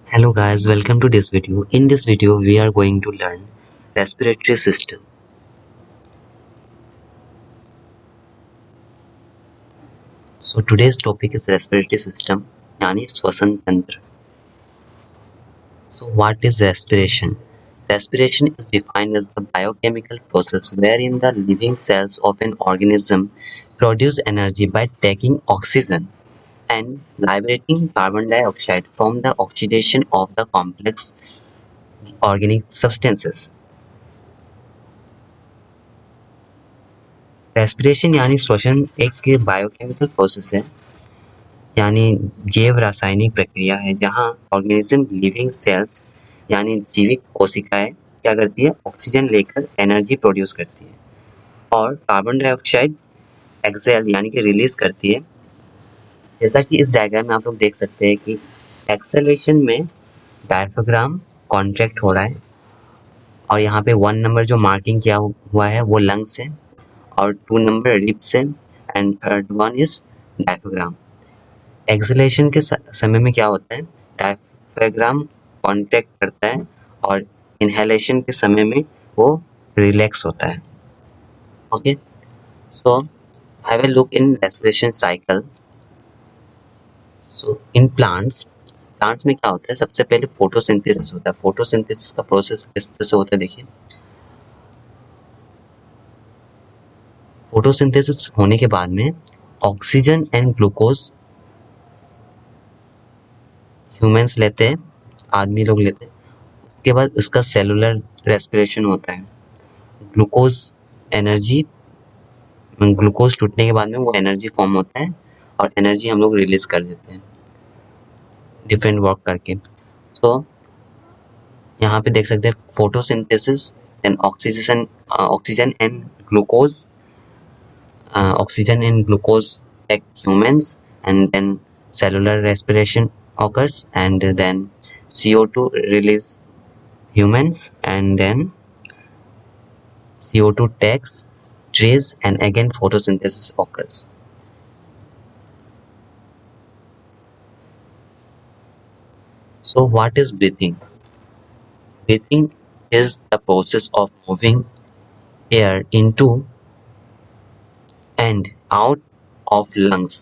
Hello guys, welcome to this video. In this video, we are going to learn respiratory system. So today's topic is respiratory system, यानी श्वसन तंत्र. So what is respiration? Respiration is defined as the biochemical process wherein the living cells of an organism produce energy by taking oxygen and liberating carbon dioxide from the oxidation of the complex organic substances. Respiration यानी श्वसन एक biochemical process है यानी जैव रासायनिक प्रक्रिया है जहां ऑर्गेनिज्म लिविंग सेल्स यानी जीवित कोशिकाएं क्या करती है ऑक्सीजन लेकर एनर्जी प्रोड्यूस करती है और कार्बन डाइऑक्साइड एक्सेल यानी कि रिलीज करती है। जैसा कि इस डायग्राम में आप लोग देख सकते हैं कि एक्सेलेशन में डायफ्राम कॉन्ट्रैक्ट हो रहा है और यहाँ पे 1 नंबर जो मार्किंग किया हुआ है वो लंग्स है और 2 नंबर रिब्स है and third one is diaphragm. Acceleration के समय में क्या होता है डायफ्राम कॉन्ट्रैक्ट करता है और इनहेलेशन के समय में वो रिलैक्स होता है। Okay, so have a look in respiration cycle. So in plants में क्या होता है सबसे पहले फोटोसिंथेसिस होता है। फोटोसिंथेसिस का प्रोसेस किस तरह से होता है देखिए। फोटोसिंथेसिस होने के बाद में ऑक्सीजन एंड ग्लूकोज ह्यूमंस लेते हैं, आदमी लोग लेते हैं। उसके बाद इसका सेलुलर रेस्पिरेशन होता है। ग्लूकोज एनर्जी ग्लूकोज टूटने के बाद में वो एनर्जी फॉर्म होता है और एनर्जी हम लोग रिलीज कर देते हैं डिफरेंट वर्क करके। सो यहाँ पे देख सकते हैं photosynthesis and oxygen and glucose take humans and then cellular respiration occurs and then CO2 release humans and then CO2 takes trees and again photosynthesis occurs. So what is breathing? Breathing is the process of moving air into and out of lungs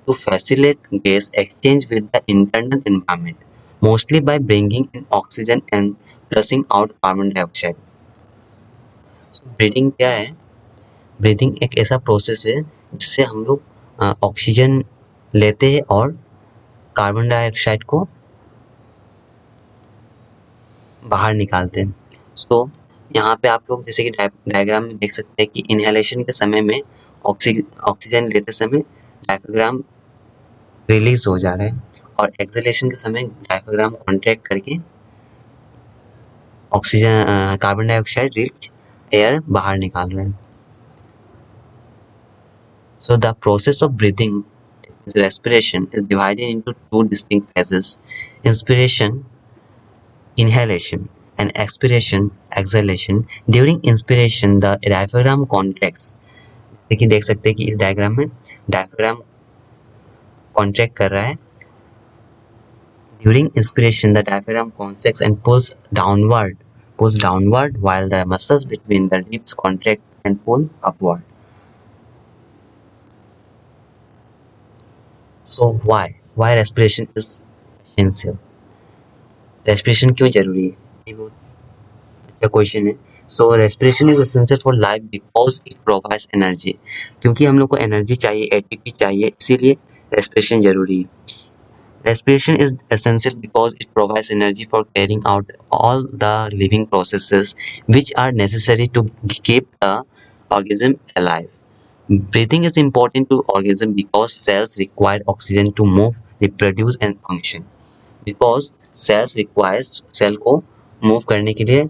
to facilitate gas exchange with the internal environment, mostly by bringing in oxygen and flushing out carbon dioxide. So breathing क्या है? Breathing एक ऐसा process है जिससे हम लोग oxygen लेते हैं और कार्बन डाइऑक्साइड को बाहर निकालते हैं। सो यहाँ पे आप लोग जैसे कि डायग्राम में देख सकते हैं कि इनहेलेशन के समय में ऑक्सीजन लेते समय डायफ्राम रिलीज हो जा रहा है और एक्सहेलेशन के समय डायफ्राम कॉन्ट्रैक्ट करके oxygen carbon dioxide rich air बाहर निकाल रहे हैं। So the process of breathing respiration is divided into two distinct phases: inspiration, inhalation, and expiration, exhalation. During inspiration, the diaphragm contracts. जैसे कि देख सकते हैं कि इस डायग्राम में डायफ्राम कॉन्ट्रैक्ट कर रहा है। During inspiration, the diaphragm contracts and pulls downward, while the muscles between the ribs contract and pull upward. So why respiration is essential? Respiration क्यों जरूरी है? ये बहुत अच्छा क्वेश्चन है। So respiration is essential for life because it provides energy. क्योंकि हम लोग को एनर्जी चाहिए, एटीपी चाहिए, इसीलिए रेस्पिरेशन जरूरी है। Respiration is essential because it provides energy for carrying out all the living processes which are necessary to keep the organism alive. Breathing is important to organism because cells require oxygen to move, reproduce and function. Because cells requires cell को move करने के लिए,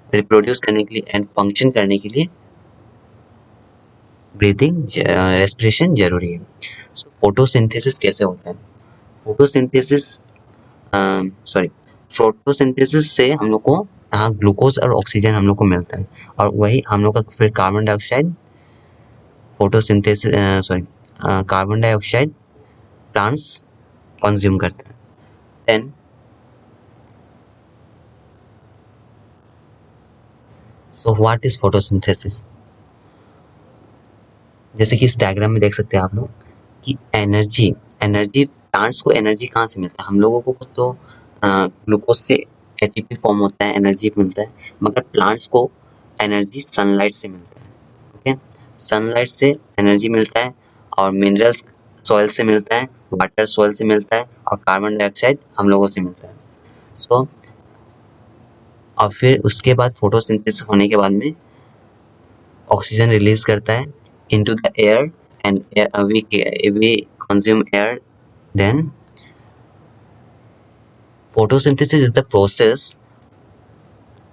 reproduce करने के लिए and function करने के लिए ब्रीथिंग रेस्पिरेशन जरूरी है। सो फोटोसिंथेसिस कैसे होता है? फोटोसिंथेसिस से हम लोग को यहाँ ग्लूकोज और ऑक्सीजन हम लोग को मिलता है और वही हम लोग का फिर carbon dioxide carbon dioxide plants consume करते हैं। Then so what is photosynthesis? जैसे कि इस डायग्राम में देख सकते हैं आप लोग कि एनर्जी एनर्जी प्लांट्स को एनर्जी कहाँ से मिलता है? हम लोगों को तो ग्लूकोज से एटीपी फॉर्म होता है, एनर्जी मिलता है, मगर प्लांट्स को एनर्जी सनलाइट से मिलता है। ओके, सनलाइट से एनर्जी मिलता है, और मिनरल्स सॉइल से मिलता है, वाटर सॉइल से मिलता है, और कार्बन डाइऑक्साइड हम लोगों से मिलता है। सो और फिर उसके बाद फोटोसिंथेसिस होने के बाद में ऑक्सीजन रिलीज करता है into the air, and we consume air. Then photosynthesis is the process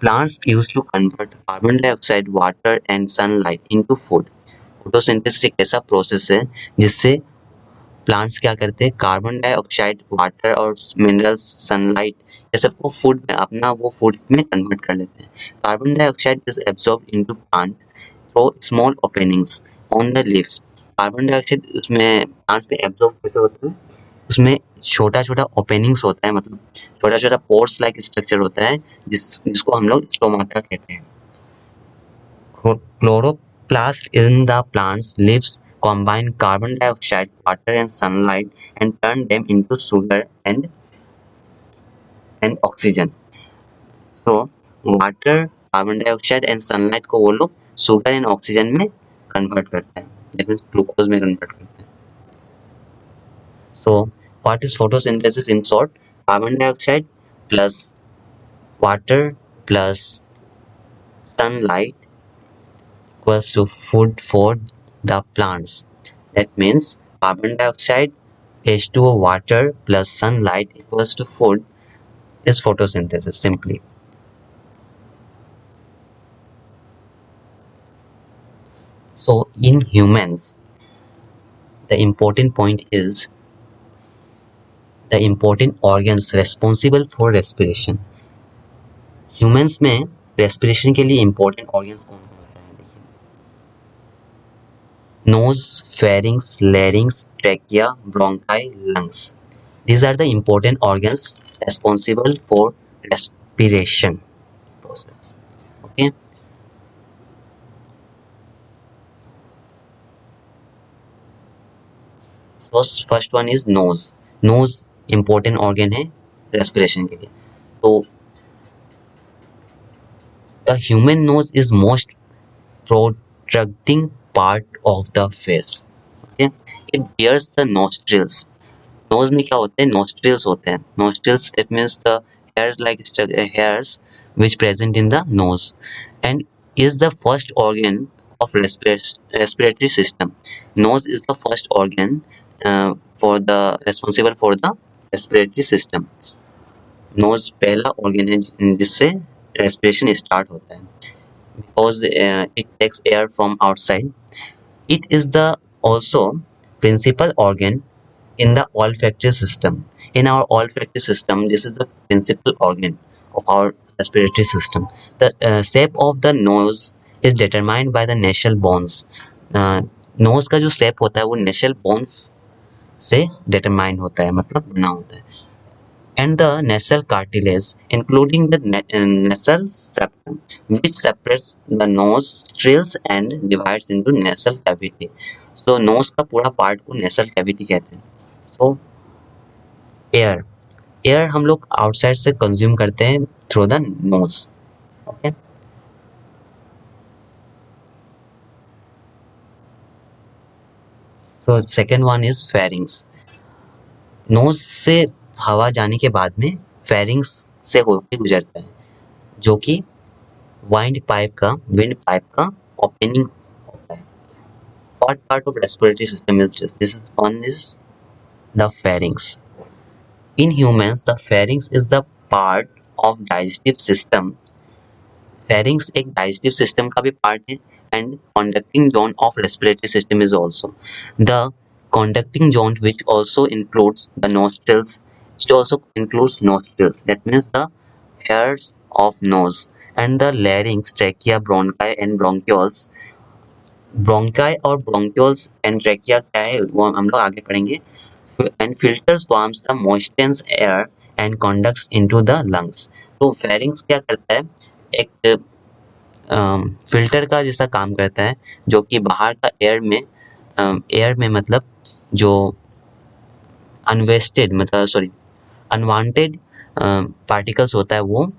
plants use to convert carbon dioxide, water and sunlight into food. Photosynthesis एक ऐसा प्रोसेस है जिससे प्लांट्स क्या करते हैं, कार्बन डाइऑक्साइड, वाटर और मिनरल्स, सनलाइट, ये सबको फूड में अपना वो फूड में कन्वर्ट कर लेते हैं। Carbon dioxide is absorbed into plant through small openings on the leaves. Carbon dioxide उसमें प्लांट्स पे एब्जॉर्ब कैसे होता है, उसमें छोटा छोटा ओपनिंग्स होता है, मतलब छोटा छोटा पोर्स लाइक स्ट्रक्चर होता है जिसको हम लोग स्टोमाटा कहते हैं। Chloroplast in the plant's leaves combine carbon dioxide, water and sunlight and turn them into sugar and oxygen. So water, carbon dioxide and sunlight को वो लोग sugar and oxygen में convert करते हैं, that means glucose में convert करते हैं. So what is photosynthesis in short? Carbon dioxide plus water plus sunlight equals to food for the plants. That means carbon dioxide, H2O, water plus sunlight equals to food is photosynthesis simply. So in humans, the important point is the important organs responsible for respiration. Humans में respiration के लिए important organs कौन कौन होता है? देखिए, nose, pharynx, larynx, trachea, bronchi, lungs. These are the important organs responsible for respiration process. Okay. So first one is nose. Nose important organ है respiration के लिए. तो the human nose is most protruding part of the face. Okay. It bears the nostrils. Nose में क्या होते हैं? Nostrils होते हैं. Nostrils, that means the hair like hairs which present in the nose, and is the first organ of respiratory system. Nose is the first organ for the responsible for the respiratory system. Nose पहला organ है जिससे respiration start होता है, because it takes air from outside. It is the also principal organ in the olfactory system. In our olfactory system, this is the principal organ of our respiratory system. The shape of the nose is determined by the nasal bones. Nose का जो shape होता है वो नेशल bones से determine होता है, मतलब बना होता है. And the nasal cartilage, including the nasal septum, which separates the nostrils and divides into nasal cavity. So nose का पूरा पार्ट को nasal cavity कहते हैं. So एयर एयर हम लोग आउटसाइड से कंज्यूम करते हैं थ्रू द नोज. ओके, तो second one is pharynx. Nose से हवा जाने के बाद में फेरिंग्स से होकर गुजरता है, जो कि विंड पाइप का ओपनिंग होता है. What part of respiratory system is this? This is one is the pharynx. In humans, the pharynx is the part of digestive system. Pharynx एक digestive system का भी part है, and conducting zone of respiratory system is also. The conducting zone which also includes the nostrils. It also includes nostrils. That means the hairs of nose, and the larynx, trachea, bronchi and bronchioles. Bronchi और bronchioles and trachea क्या है वो हम लोग आगे पढ़ेंगे. And filters forms the moistens air and conducts into the lungs. तो pharynx क्या करता है, एक फिल्टर का जैसा काम करता है, जो कि बाहर का एयर में मतलब जो अनवेस्टेड मतलब सॉरी अनवांटेड पार्टिकल्स होता है वो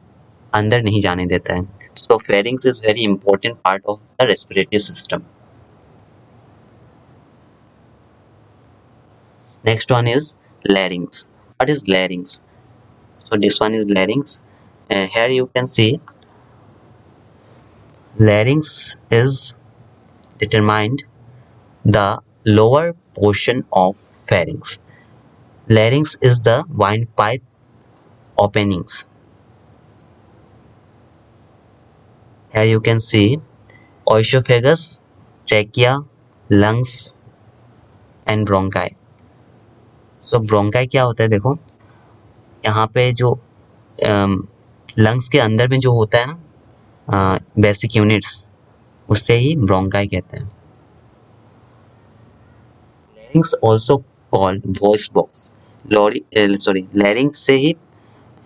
अंदर नहीं जाने देता है. So pharynx is very important part of the respiratory system. Next one is larynx. What is larynx? So this one is larynx. Here you can see larynx is determined the lower portion of pharynx. Larynx is the windpipe openings. Here you can see oesophagus, trachea, lungs and bronchi. So bronchi क्या होता है देखो, यहाँ पे जो lungs के अंदर में जो होता है ना बेसिक यूनिट्स, उससे ही ब्रोंकाई कहते हैं. लैरिंग्स ऑल्सो कॉल्ड वॉइस बॉक्स. लैरिंग्स से ही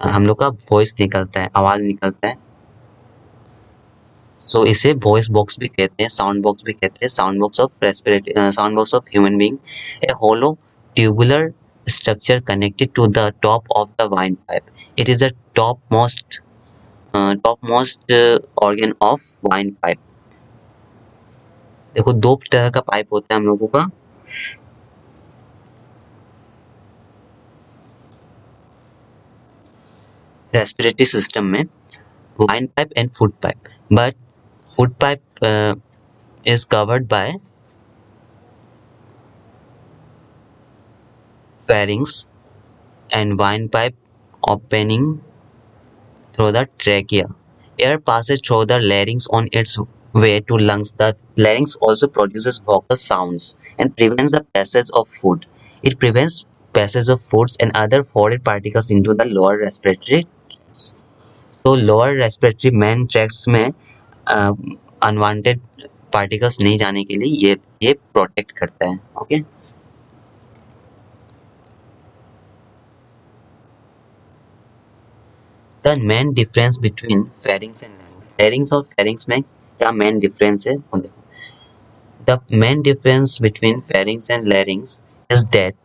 हम लोग का वॉइस निकलता है, आवाज निकलता है. सो इसे वॉइस बॉक्स भी कहते हैं, साउंड बॉक्स भी कहते हैं. Sound box of respiratory, sound box of human being, a hollow tubular structure connected to the top of the windpipe. It is the topmost organ of windpipe. देखो दो तरह का पाइप होता है हम लोगों का. रेस्पिरेटरी सिस्टम में wine pipe and food pipe, but food pipe is covered by pharynx and windpipe opening through the trachea. Air passes through the larynx on its way to lungs. The larynx also produces vocal sounds and prevents the passage of food. It prevents passage of foods and other foreign particles into the lower respiratory tracts. So lower respiratory main tracts में unwanted particles नहीं जाने के लिए ये protect करता है. Okay. The main difference between pharynx and larynx. Larynx और pharynx में क्या main difference है? The main difference between pharynx and larynx is that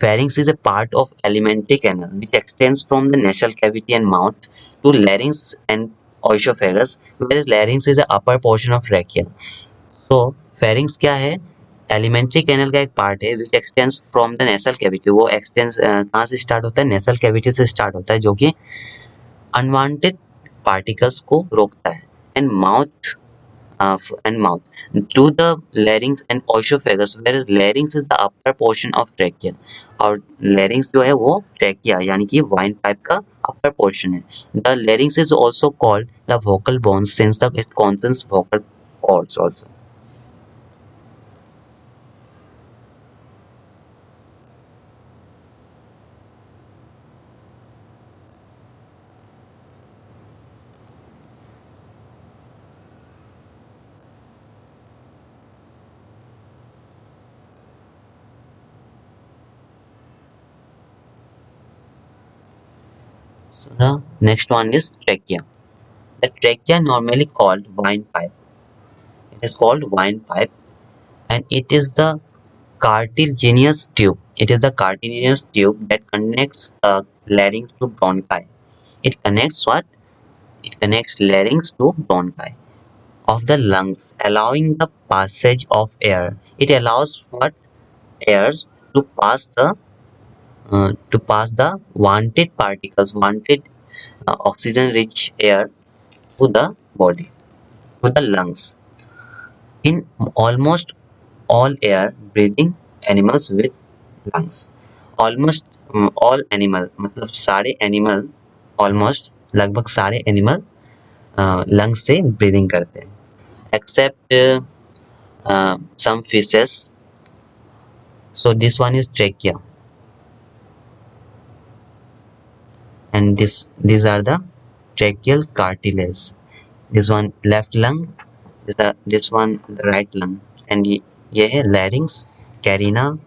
pharynx is a part of alimentary canal which extends from the nasal cavity and mouth to larynx and oesophagus, whereas larynx is the upper portion of trachea. So pharynx क्या है? Alimentary canal का एक part है विच extends from the nasal cavity. वो x tends कहाँ से start होता है? नेसल कैविटी से स्टार्ट होता है, जो कि अनवांटेड पार्टिकल्स को रोकता है. And mouth to the larynx and oesophagus, whereas larynx is the upper portion of trachea. और larynx जो है वो trachea यानी कि वाइन पाइप का upper portion है. The larynx is also called the vocal bones since it contains vocal cords also. So the next one is trachea. The trachea normally called windpipe. It is called windpipe, and it is the cartilaginous tube. It is the cartilaginous tube that connects the larynx to bronchi. It connects what? It connects larynx to bronchi of the lungs, allowing the passage of air. It allows what? Air to pass the wanted particles, wanted oxygen-rich air to the body, to the lungs. In almost all air-breathing animals with lungs. Almost all animal मतलब सारे animal, almost लगभग सारे animal lungs से breathing करते हैं, except some fishes. So this one is trachea, and these are the tracheal cartilage. This one left lung, this one the right lung, and ये है larynx, carina,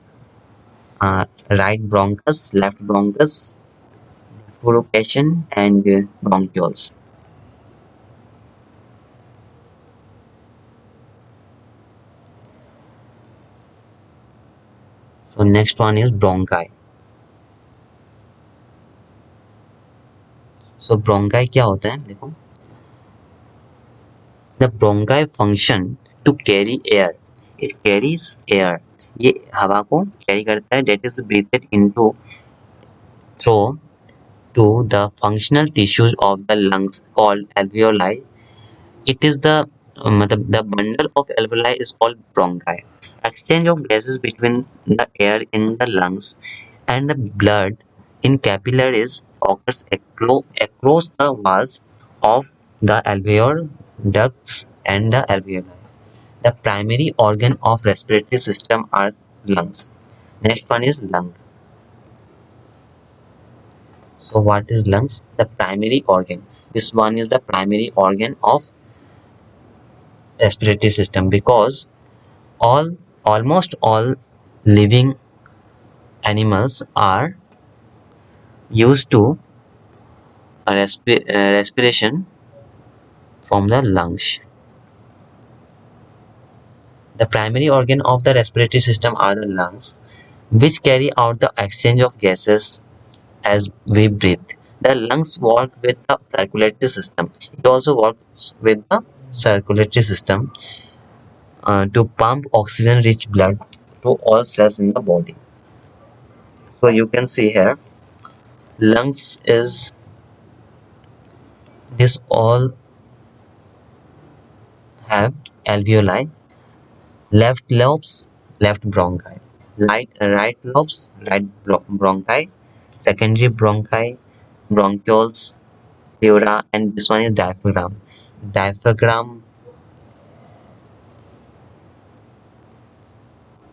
right bronchus, left bronchus, bifurcation and bronchioles. Next one is bronchi. So bronchi क्या होता है देखो. The bronchi function to carry air. It carries air. ये हवा को carry करता है. That is breathed into through to the functional tissues of the lungs called alveoli. It is the bundle of alveoli is called bronchi. Exchange of gases between the air in the lungs and the blood in capillaries occurs across the walls of the alveolar ducts and the alveoli. The primary organ of respiratory system are lungs. Next one is lung. So what is lungs? The primary organ. This one is the primary organ of respiratory system because all almost all living animals are used to respiration from the lungs. The primary organ of the respiratory system are the lungs, which carry out the exchange of gases as we breathe. The lungs work with the circulatory system. It also works with the circulatory system to pump oxygen-rich blood to all cells in the body. So you can see here, lungs is this all have alveoli, left lobes, left bronchi, right lobes, right bronchi, secondary bronchi, bronchioles, pleura, and this one is diaphragm. Diaphragm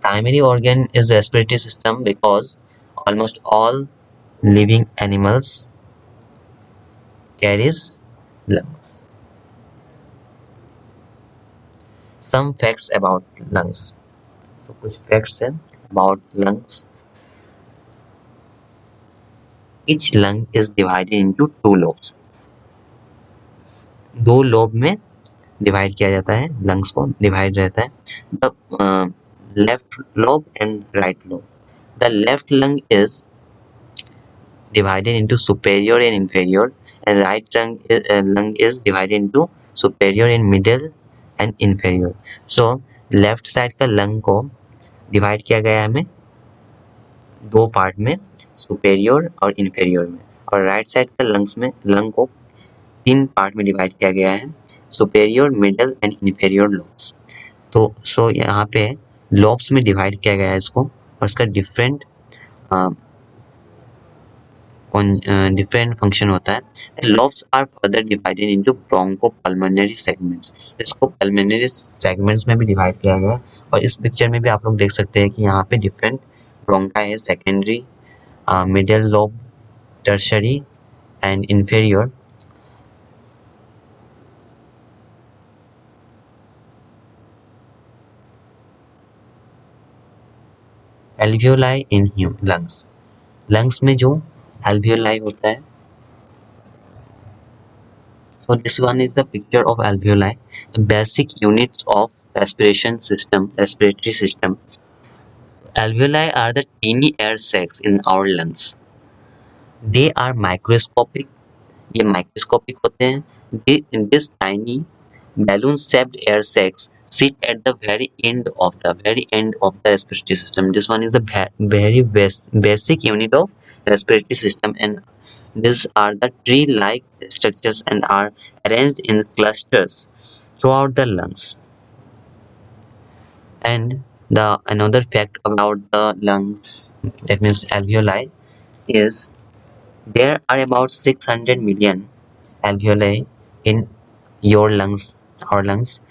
primary organ is the respiratory system because almost all living animals carries lungs. Some facts about lungs. So कुछ facts हैं about lungs. Each lung is divided into two lobes. दो lobe में divide किया जाता है. Lungs को divide रहता है. The left lobe and right lobe. The left lung is divided into superior and inferior, and lung is divided into superior and middle and inferior. So left side का lung को divide किया गया है हमें दो part में, superior और inferior में, और राइट साइड का लंग को तीन पार्ट में डिवाइड किया गया है, superior, middle and inferior lobes. तो सो यहाँ पे लोब्स में डिवाइड किया गया है इसको, और इसका डिफरेंट फंक्शन होता है. Lobes are further divided into bronchopulmonary segments. इसको पल्मोनरी सेगमेंट्स में भी डिवाइड किया गया है, और इस पिक्चर में भी आप लोग देख सकते हैं कि यहाँ पे डिफरेंट ब्रोंकाई है, secondary, middle lobe, tertiary and inferior. Alveoli in lungs. Lungs में जो एल्वियोलाई होता है. So this one is the picture of alveoli, the basic units of respiratory system. Alveoli are the teeny air sacs in our lungs. They are microscopic. ये microscopic होते हैं. In this tiny balloon-shaped air sacs sit at the very end of the respiratory system. This one is the very basic unit of respiratory system, and these are the tree-like structures and are arranged in clusters throughout the lungs. And the another fact about the lungs, that means alveoli, is there are about 600 million alveoli in your lungs, our lungs.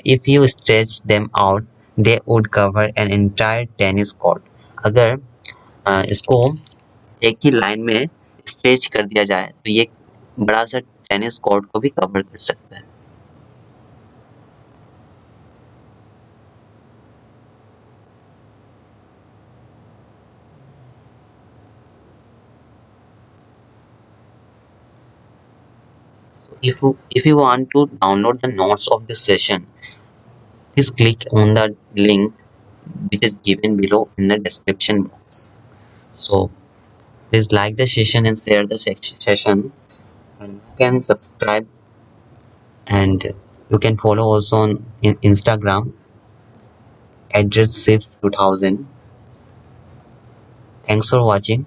If you stretch them out, they would cover an entire tennis court. अगर इसको एक ही line में stretch कर दिया जाए तो ये बड़ा सा टेनिस कोर्ट को भी कवर कर सकता है. If you want to download the notes of this session, please click on the link which is given below in the description box. So please like the session and share the session, and you can subscribe, and you can follow also on Instagram address shift 2000. Thanks for watching.